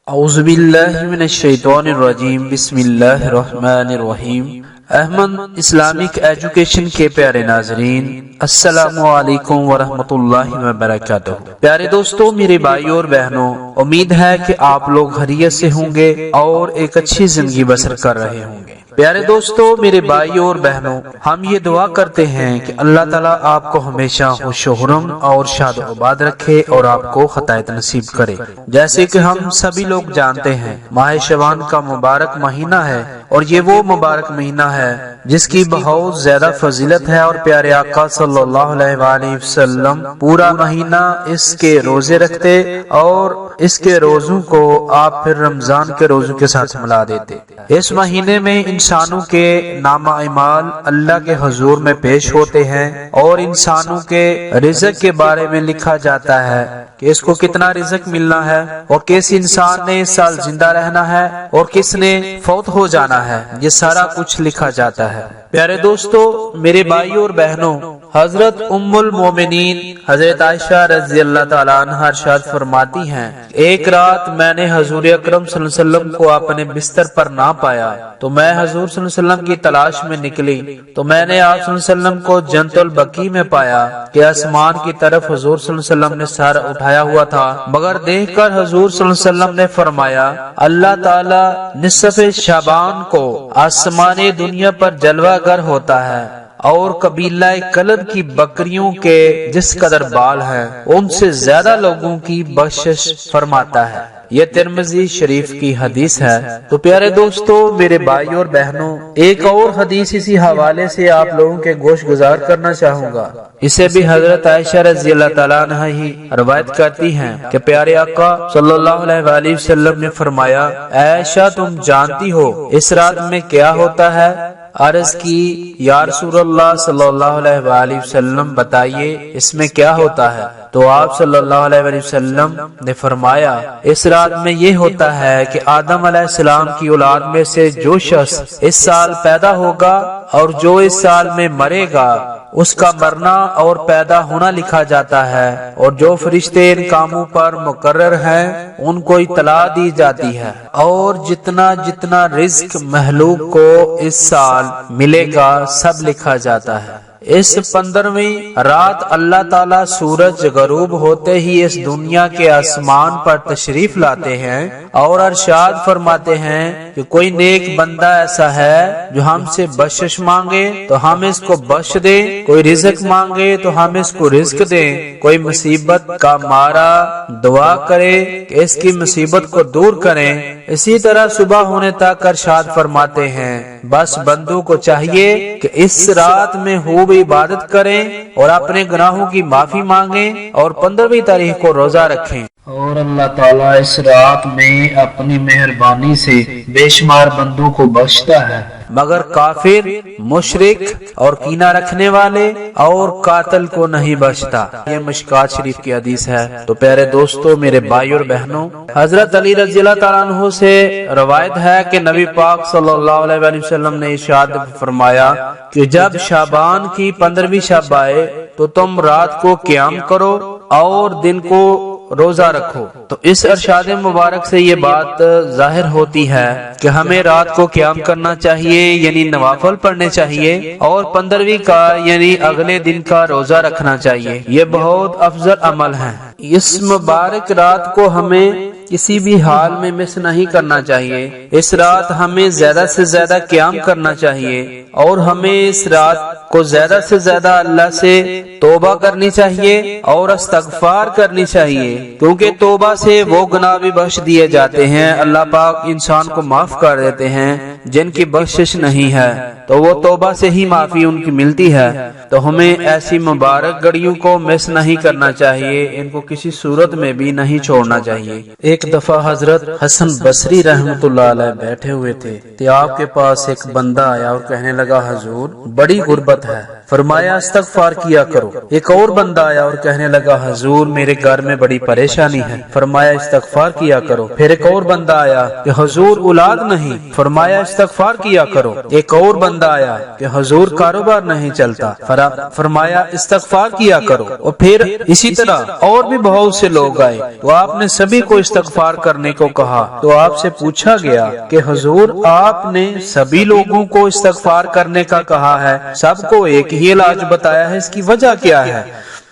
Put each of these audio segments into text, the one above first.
اعوذ باللہ من الشیطان الرجیم بسم اللہ الرحمن الرحیم۔ احمد اسلامک ایجوکیشن کے پیارے ناظرین، السلام علیکم ورحمۃ اللہ وبرکاتہ۔ پیارے دوستو، میرے بھائیوں اور بہنوں، امید ہے کہ آپ لوگ خیریت سے ہوں گے اور ایک اچھی زندگی بسر کر رہے ہوں گے۔ پیارے دوستو، میرے بھائیوں اور بہنوں، ہم یہ دعا کرتے ہیں کہ اللہ تعالیٰ آپ کو ہمیشہ خوش و خرم اور شاد و آباد رکھے اور آپ کو خطائط نصیب کرے۔ جیسے کہ ہم سبھی لوگ جانتے ہیں، ماہ شعبان کا مبارک مہینہ ہے اور یہ وہ مبارک مہینہ ہے جس کی بہت زیادہ فضیلت ہے، اور پیارے آقا صلی اللہ علیہ وآلہ وسلم پورا مہینہ اس کے روزے رکھتے اور اس کے روزوں کو آپ پھر رمضان کے روزوں کے ساتھ ملا دیتے۔ اس مہینے میں انسانوں کے نامہ اعمال اللہ کے حضور میں پیش ہوتے ہیں اور انسانوں کے رزق کے بارے میں لکھا جاتا ہے کہ اس کو کتنا رزق ملنا ہے اور کس انسان نے اس سال زندہ رہنا ہے اور کس نے فوت ہو جانا ہے، یہ سارا کچھ لکھا جاتا ہے۔ پیارے دوستو، میرے بھائیوں اور بہنوں، حضرت ام المومنین حضرت عائشہ رضی اللہ تعالیٰ عنہ ارشاد فرماتی ہیں، ایک رات میں نے حضور اکرم صلی اللہ علیہ وسلم کو اپنے بستر پر نہ پایا تو میں حضور صلی اللہ علیہ وسلم کی تلاش میں نکلی تو میں نے آپ صلی اللہ علیہ وسلم کو جنت البقیع میں پایا کہ آسمان کی طرف حضور صلی اللہ علیہ وسلم نے سر اٹھایا ہوا تھا، مگر دیکھ کر حضور صلی اللہ علیہ وسلم نے فرمایا، اللہ تعالیٰ نصف شعبان کو آسمان دنیا پر جلوہ گر ہوتا ہے اور قبیلہ کلب کی بکریوں کے جس قدر بال ہیں ان سے زیادہ لوگوں کی بخشش فرماتا ہے۔ یہ ترمذی شریف کی حدیث ہے۔ تو پیارے دوستو، میرے بھائیوں اور بہنوں، ایک اور حدیث اسی حوالے سے آپ لوگوں کے گوش گزار کرنا چاہوں گا۔ اسے بھی حضرت عائشہ رضی اللہ تعالیٰ عنہ ہی روایت کرتی ہیں کہ پیارے آقا صلی اللہ علیہ وآلہ وسلم نے فرمایا، عائشہ تم جانتی ہو اس رات میں کیا ہوتا ہے؟ عرض کی، یا رسول اللہ صلی اللہ علیہ وآلہ وسلم بتائیے اس میں کیا ہوتا ہے؟ تو آپ صلی اللہ علیہ وآلہ وسلم نے فرمایا، اس رات میں یہ ہوتا ہے کہ آدم علیہ السلام کی اولاد میں سے جو شخص اس سال پیدا ہوگا اور جو اس سال میں مرے گا اس کا مرنا اور پیدا ہونا لکھا جاتا ہے، اور جو فرشتے ان کاموں پر مقرر ہیں ان کو اطلاع دی جاتی ہے، اور جتنا جتنا رزق مخلوق کو اس سال ملے گا سب لکھا جاتا ہے۔ اس 15ویں رات اللہ تعالیٰ سورج غروب ہوتے ہی اس دنیا کے آسمان پر تشریف لاتے ہیں اور ارشاد فرماتے ہیں کہ کوئی نیک بندہ ایسا ہے جو ہم سے بخشش مانگے تو ہم اس کو بخش دیں، کوئی رزق مانگے تو ہم اس کو رزق دیں، کوئی مصیبت کا مارا دعا کرے کہ اس کی مصیبت کو دور کریں۔ اسی طرح صبح ہونے تک ارشاد فرماتے ہیں بس بندوں کو چاہیے کہ اس رات میں خوب عبادت کریں اور اپنے گناہوں کی معافی مانگیں اور 15ویں تاریخ کو روزہ رکھیں، اور اللہ تعالیٰ اس رات میں اپنی مہربانی سے بے شمار بندوں کو بخشتا ہے، مگر کافر، مشرک اور کینہ رکھنے والے اور قاتل کو نہیں بخشتا۔ یہ مشکات شریف کی حدیث ہے۔ تو پیارے دوستو، میرے بھائی اور بہنوں، حضرت علی رضی اللہ تعالیٰ عنہ سے روایت ہے کہ نبی پاک صلی اللہ علیہ وآلہ وسلم نے ارشاد فرمایا کہ جب شعبان کی 15ویں شب آئے تو تم رات کو قیام کرو اور دن کو روزہ رکھو۔ تو اس ارشاد مبارک سے یہ بات ظاہر ہوتی ہے کہ ہمیں رات کو قیام کرنا چاہیے، یعنی نوافل پڑھنے چاہیے، اور 15ویں کا یعنی اگلے دن کا روزہ رکھنا چاہیے۔ یہ بہت افضل عمل ہے۔ اس مبارک رات کو ہمیں کسی بھی حال میں مس نہیں کرنا چاہیے۔ اس رات ہمیں زیادہ سے زیادہ قیام کرنا چاہیے اور ہمیں اس رات کو زیادہ سے زیادہ اللہ سے توبہ کرنی چاہیے اور استغفار کرنی چاہیے، کیونکہ توبہ سے وہ گناہ بھی بخش دیے جاتے ہیں، اللہ پاک انسان کو معاف کر دیتے ہیں جن کی بخشش نہیں ہے، تو وہ توبہ سے ہی معافی ان کی ملتی ہے۔ تو ہمیں ایسی مبارک گھڑیوں کو مس نہیں کرنا چاہیے، ان کو کسی صورت میں بھی نہیں چھوڑنا چاہیے۔ ایک دفعہ حضرت حسن بصری رحمۃ اللہ علیہ بیٹھے ہوئے تھے کہ آپ کے پاس ایک بندہ آیا اور کہنے لگا، حضور بڑی غربت ہے، فرمایا استغفار کیا کرو۔ ایک اور بندہ آیا اور کہنے لگا حضور میرے گھر میں بڑی پریشانی ہے، فرمایا استغفار کیا کرو۔ پھر ایک اور بندہ آیا کہ حضور اولاد نہیں، فرمایا استغفار کیا کرو۔ ایک اور بندہ آیا کہ حضور کاروبار نہیں چلتا، فرمایا استغفار کیا کرو۔ اور پھر اسی طرح اور بھی بہت سے لوگ آئے تو آپ نے سبھی کو استغفار کرنے کو کہا۔ تو آپ سے پوچھا گیا کہ حضور آپ نے سبھی لوگوں کو استغفار کرنے کا کہا ہے، سب کو ایک ہی علاج بتایا ہے، اس کی وجہ کیا ہے؟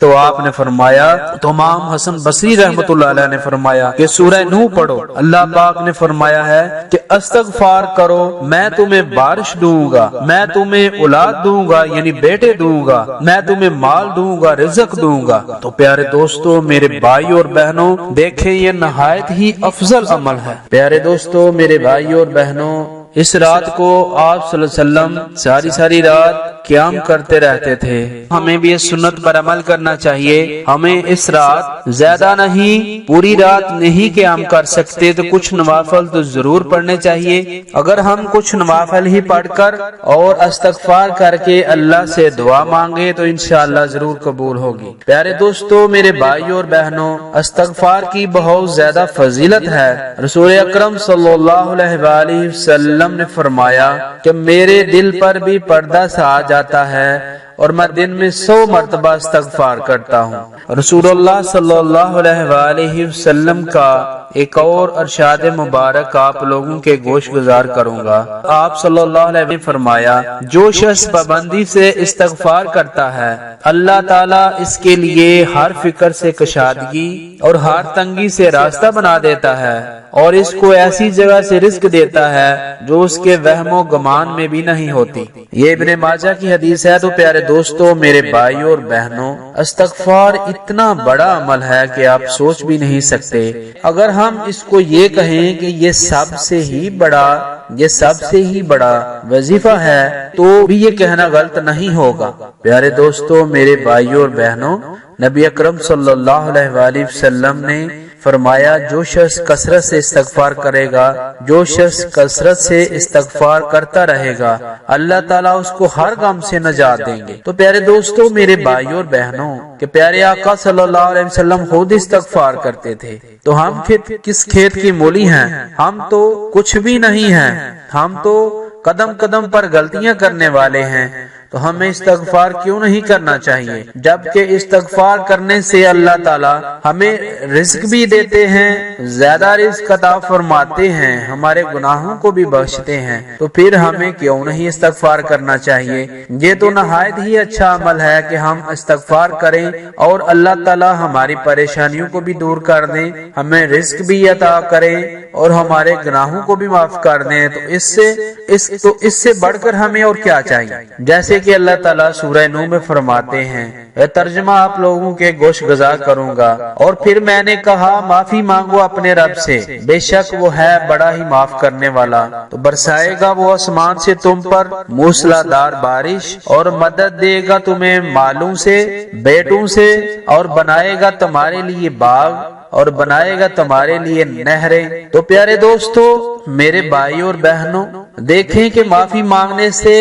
تو آپ نے فرمایا، تو امام حسن بصری رحمۃ اللہ علیہ نے فرمایا کہ سورہ نوح پڑھو۔ اللہ پاک نے فرمایا ہے کہ استغفار کرو، میں تمہیں بارش دوں گا، میں تمہیں اولاد دوں گا یعنی بیٹے دوں گا، میں تمہیں مال دوں گا، رزق دوں گا۔ تو پیارے دوستو میرے بھائی اور بہنوں، دیکھیں یہ نہایت ہی افضل عمل ہے۔ پیارے دوستو میرے بھائی اور بہنوں، اس رات کو آپ صلی اللہ علیہ وسلم ساری رات قیام کرتے رہتے تھے۔ ہمیں بھی اس سنت پر عمل کرنا چاہیے۔ ہمیں اس رات زیادہ نہیں، پوری رات نہیں قیام کر سکتے تو کچھ نوافل تو ضرور پڑھنے چاہیے۔ اگر ہم کچھ نوافل ہی پڑھ کر اور استغفار کر کے اللہ سے دعا مانگے تو انشاءاللہ ضرور قبول ہوگی۔ پیارے دوستو میرے بھائیوں اور بہنوں، استغفار کی بہت زیادہ فضیلت ہے۔ رسول اکرم صلی اللہ علیہ وآلہ وسلم نے فرمایا کہ میرے دل پر بھی پردہ سا آ جاتا ہے اور میں دن میں 100 مرتبہ استغفار کرتا ہوں۔ رسول اللہ صلی اللہ علیہ وآلہ وسلم کا ایک اور ارشاد مبارک آپ لوگوں کے گوش گزار کروں گا۔ آپ صلی اللہ علیہ وسلم نے فرمایا، جو شخص پابندی سے استغفار کرتا ہے اللہ تعالیٰ اس کے لیے ہر فکر سے کشادگی اور ہر تنگی سے راستہ بنا دیتا ہے اور اس کو ایسی جگہ سے رزق دیتا ہے جو اس کے وہم و گمان میں بھی نہیں ہوتی۔ یہ ابن ماجہ کی حدیث ہے۔ تو پیارے دوستو میرے بھائیوں اور بہنوں، استغفار اتنا بڑا عمل ہے کہ آپ سوچ بھی نہیں سکتے۔ اگر ہم اس کو یہ کہیں کہ یہ سب سے ہی بڑا وظیفہ ہے تو بھی یہ کہنا غلط نہیں ہوگا۔ پیارے دوستو میرے بھائیوں اور بہنوں، نبی اکرم صلی اللہ علیہ وآلہ وسلم نے فرمایا، جو شخص کثرت سے استغفار کرے گا، جو شخص کثرت سے استغفار کرتا رہے گا، اللہ تعالیٰ اس کو ہر غم سے نجات دیں گے۔ تو پیارے دوستو میرے بھائیوں اور بہنوں، کہ پیارے آقا صلی اللہ علیہ وسلم خود استغفار کرتے تھے، تو ہم پھر کس کھیت کی مولی ہیں؟ ہم تو کچھ بھی نہیں ہیں، ہم تو قدم قدم پر غلطیاں کرنے والے ہیں۔ تو ہمیں استغفار کیوں نہیں کرنا چاہیے؟ جبکہ استغفار کرنے سے اللہ تعالیٰ ہمیں رزق بھی دیتے ہیں، زیادہ رزق عطا فرماتے ہیں، ہمارے گناہوں کو بھی بخشتے ہیں۔ تو پھر ہمیں کیوں نہیں استغفار کرنا چاہیے؟ یہ تو نہایت ہی اچھا عمل ہے کہ ہم استغفار کریں اور اللہ تعالیٰ ہماری پریشانیوں کو بھی دور کر دیں، ہمیں رزق بھی عطا کریں اور ہمارے گناہوں کو بھی معاف کر دیں۔ تو اس سے بڑھ کر ہمیں اور کیا چاہیے؟ جیسے کہ اللہ تعالیٰ سورہ نوح میں فرماتے ہیں، ترجمہ آپ لوگوں کے گوش گزار کروں گا، اور پھر میں نے کہا معافی مانگو اپنے رب سے، بے شک وہ ہے بڑا ہی معاف کرنے والا۔ تو برسائے گا وہ آسمان سے تم پر موسلادھار بارش اور مدد دے گا تمہیں مالوں سے، بیٹوں سے، اور بنائے گا تمہارے لیے باغ اور بنائے گا تمہارے لیے نہریں۔ تو پیارے دوستو میرے بھائی اور بہنوں، دیکھیں کہ معافی مانگنے سے،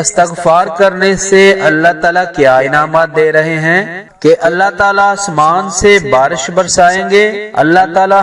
استغفار کرنے سے اللہ تعالیٰ کیا انعامات دے رہے ہیں کہ اللہ تعالیٰ آسمان سے بارش برسائیں گے، اللہ تعالیٰ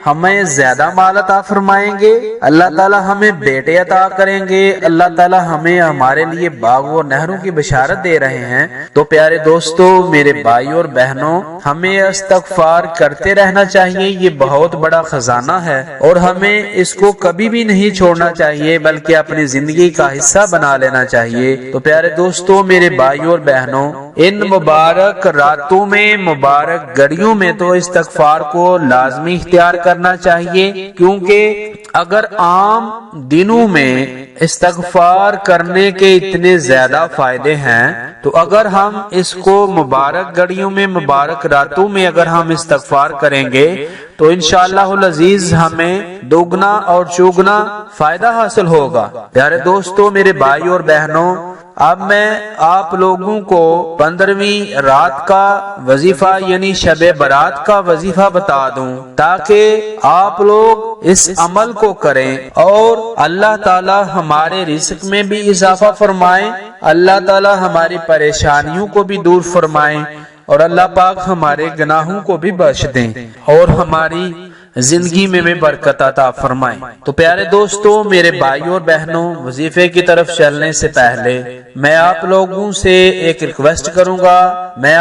ہمیں زیادہ مال عطا فرمائیں گے، اللہ تعالیٰ ہمیں بیٹے عطا کریں گے، اللہ تعالیٰ ہمارے لیے باغ و نہروں کی بشارت دے رہے ہیں۔ تو پیارے دوستو میرے بھائی اور بہنوں، ہمیں استغفار کرتے رہنا چاہیے، یہ بہت بڑا خزانہ ہے اور ہمیں اس کو کبھی بھی نہیں چھوڑنا چاہیے بلکہ اپنی زندگی کا حصہ بنا لینا چاہیے۔ تو پیارے دوستو میرے بھائیوں اور بہنوں، ان مبارک راتوں میں، مبارک گھڑیوں میں تو استغفار کو لازمی اختیار کرنا چاہیے، کیونکہ اگر عام دنوں میں استغفار کرنے کے اتنے زیادہ فائدے ہیں تو اگر ہم اس کو مبارک گھڑیوں میں، مبارک راتوں میں اگر ہم استغفار کریں گے تو انشاءاللہ العزیز ہمیں دوگنا اور چوگنا فائدہ حاصل ہوگا۔ پیارے دوستو میرے بھائی اور بہنوں، اب میں آپ لوگوں کو 15ویں رات کا وظیفہ یعنی شب برات کا وظیفہ بتا دوں تاکہ آپ لوگ اس عمل کو کریں اور اللہ تعالی ہمارے رزق میں بھی اضافہ فرمائیں، اللہ تعالی ہماری پریشانیوں کو بھی دور فرمائیں اور اللہ پاک ہمارے گناہوں کو بھی بخش دیں اور ہماری زندگی میں بھی برکت عطا فرمائیں۔ تو پیارے دوستو، میرے بھائیوں اور بہنوں، وظیفے کی طرف چلنے سے پہلے میں آپ لوگوں سے ایک ریکویسٹ کروں گا، میں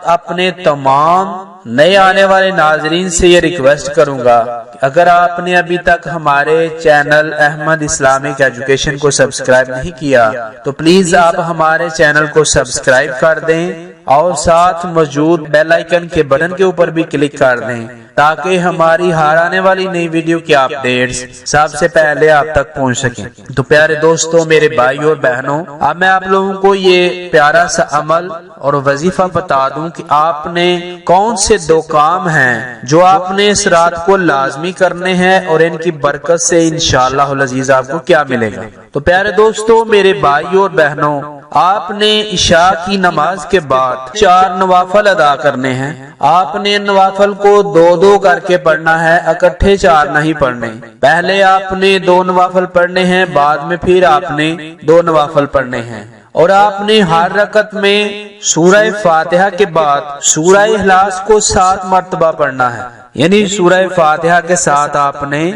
اپنے تمام نئے آنے والے ناظرین سے یہ ریکویسٹ کروں گا کہ اگر آپ نے ابھی تک ہمارے چینل احمد اسلامک ایجوکیشن کو سبسکرائب نہیں کیا تو پلیز آپ ہمارے چینل کو سبسکرائب کر دیں اور ساتھ موجود بیل آئیکن کے بٹن کے اوپر بھی کلک کر دیں تاکہ ہماری ہر آنے والی نئی ویڈیو کی اپڈیٹس سب سے پہلے آپ تک پہنچ سکیں۔ تو پیارے دوستوں، میرے بھائیوں اور بہنوں، اب میں آپ لوگوں کو یہ پیارا سا عمل اور وظیفہ بتا دوں کہ آپ نے کون سے 2 کام ہیں جو آپ نے اس رات کو لازمی کرنے ہیں اور ان کی برکت سے انشاءاللہ العزیز آپ کو کیا ملے گا۔ تو پیارے دوستوں، میرے بھائیوں اور بہنوں، آپ نے عشاء کی نماز کے بعد 4 نوافل ادا کرنے ہیں۔ آپ نے نوافل کو 2 کر کے پڑھنا ہے، اکٹھے 4 نہیں پڑھنے۔ پہلے آپ نے 2 نوافل پڑھنے ہیں، بعد میں پھر آپ نے 2 نوافل پڑھنے ہیں، اور آپ نے ہر رکعت میں سورہ فاتحہ کے بعد سورہ اخلاص کو 7 مرتبہ پڑھنا ہے، یعنی سورہ فاتحہ کے ساتھ آپ نے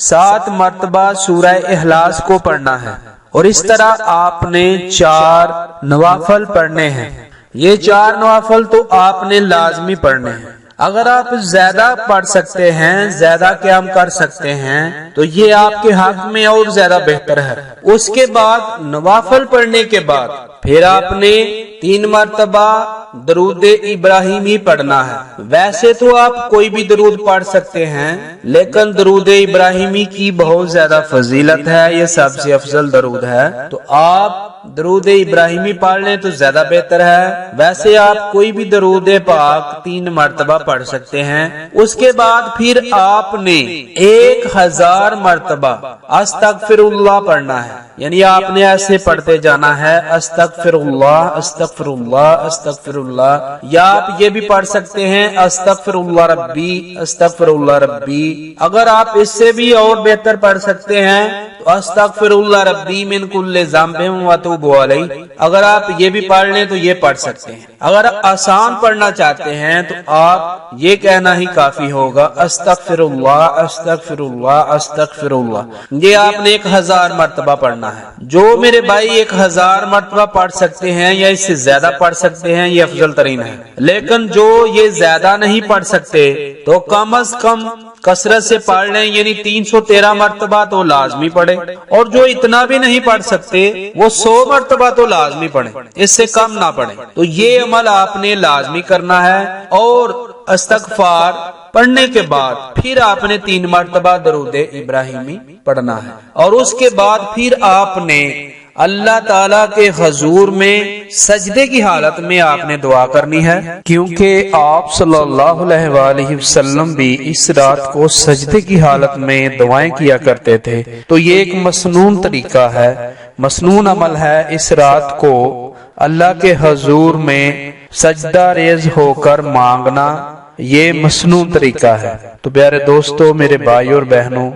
7 مرتبہ سورہ اخلاص کو پڑھنا ہے، اور اس طرح آپ نے 4 نوافل پڑھنے ہیں۔ یہ 4 نوافل تو آپ نے لازمی پڑھنے ہیں۔ اگر آپ زیادہ پڑھ سکتے ہیں، زیادہ قیام کر سکتے ہیں تو یہ آپ کے حق میں اور زیادہ بہتر ہے۔ اس کے بعد نوافل پڑھنے کے بعد پھر آپ نے 3 مرتبہ درود ابراہیمی پڑھنا ہے۔ ویسے تو آپ کوئی بھی درود پڑھ سکتے ہیں، لیکن درود ابراہیمی کی بہت زیادہ فضیلت ہے، یہ سب سے افضل درود ہے، تو آپ درود ابراہیمی پڑھ لیں تو زیادہ بہتر ہے۔ ویسے آپ کوئی بھی درود پاک 3 مرتبہ پڑھ سکتے ہیں۔ اس کے بعد پھر آپ نے 1000 مرتبہ استغفر اللہ پڑھنا ہے، یعنی آپ نے ایسے پڑھتے جانا ہے، استغفر اللہ استغفر اللہ استغفر اللہ، یا آپ یہ بھی پڑھ سکتے ہیں استغفر اللہ ربی استغفر اللہ ربی۔ اگر آپ اس سے بھی اور بہتر پڑھ سکتے ہیں تو استغفر اللہ ربی من کل ذنب واتوب الیہ، اگر آپ یہ بھی پڑھ لیں تو یہ پڑھ سکتے ہیں۔ اگر آسان پڑھنا چاہتے ہیں تو آپ یہ کہنا ہی کافی ہوگا استغفر اللہ استغفر اللہ استغفر اللہ، یہ آپ نے 1000 مرتبہ پڑھنا ہے۔ جو میرے بھائی 1000 مرتبہ پڑھ سکتے ہیں یا اس سے زیادہ پڑھ سکتے ہیں یہ افضل ترین ہے، لیکن جو یہ زیادہ نہیں پڑھ سکتے تو کم از کم کثرت سے پڑھ لیں، یعنی 313 مرتبہ تو لازمی پڑھے، اور جو اتنا بھی نہیں پڑھ سکتے وہ 100 مرتبہ تو لازمی پڑھیں، اس سے کم نہ پڑھیں۔ تو یہ عمل آپ نے لازمی کرنا ہے، اور استغفار پڑھنے کے بعد پھر آپ نے 3 مرتبہ درود ابراہیمی پڑھنا ہے، اور اس کے بعد پھر آپ نے اللہ تعالیٰ کے حضور میں سجدے کی حالت میں آپ نے دعا کرنی ہے، کیونکہ آپ صلی اللہ علیہ وآلہ وسلم بھی اس رات کو سجدے کی حالت میں دعائیں کیا کرتے تھے۔ تو یہ ایک مسنون طریقہ ہے، مسنون عمل ہے، اس رات کو اللہ کے حضور میں سجدہ ریز ہو کر مانگنا، یہ مسنون طریقہ ہے۔ تو پیارے دوستو، میرے بھائیوں اور بہنوں،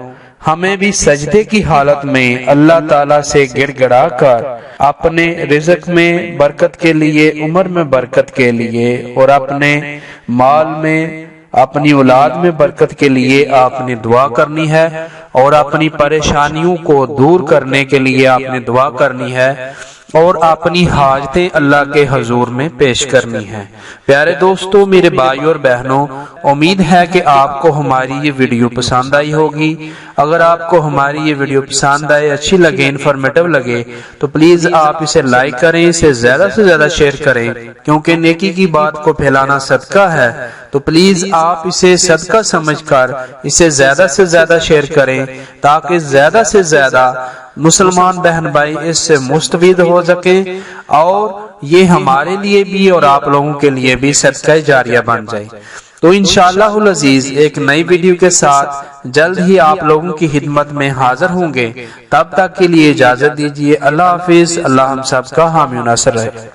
ہمیں بھی سجدے کی حالت میں اللہ تعالیٰ سے گڑ گڑا کر اپنے رزق میں برکت کے لیے، عمر میں برکت کے لیے، اور اپنے مال میں، اپنی اولاد میں برکت کے لیے آپ نے دعا کرنی ہے، اور اپنی پریشانیوں کو دور کرنے کے لیے آپ نے دعا کرنی ہے، اور اپنی حاجتیں اللہ کے حضور میں پیش کرنی ہے۔ پیارے دوستو، میرے بھائیوں اور بہنوں، امید ہے کہ آپ کو ہماری یہ ویڈیو پسند آئی ہوگی۔ اگر آپ کو ہماری یہ ویڈیو پسند آئے، اچھی لگے، انفارمیٹو لگے تو پلیز آپ اسے لائک کریں، اسے زیادہ سے زیادہ شیئر کریں، کیونکہ نیکی کی بات کو پھیلانا صدقہ ہے۔ تو پلیز آپ اسے صدقہ سمجھ کر اسے زیادہ سے زیادہ شیئر کریں، تاکہ زیادہ سے زیادہ مسلمان بہن بھائی اس سے مستفید ہو سکیں اور یہ ہمارے لیے بھی اور آپ لوگوں کے لیے بھی صدقہ جاریہ بن جائے۔ تو انشاءاللہ العزیز ایک نئی ویڈیو کے ساتھ جلد ہی آپ لوگوں کی خدمت میں حاضر ہوں گے۔ تب تک کے لیے اجازت دیجیے۔ اللہ حافظ۔ اللہ ہم سب کا حامی و ناصر رہے۔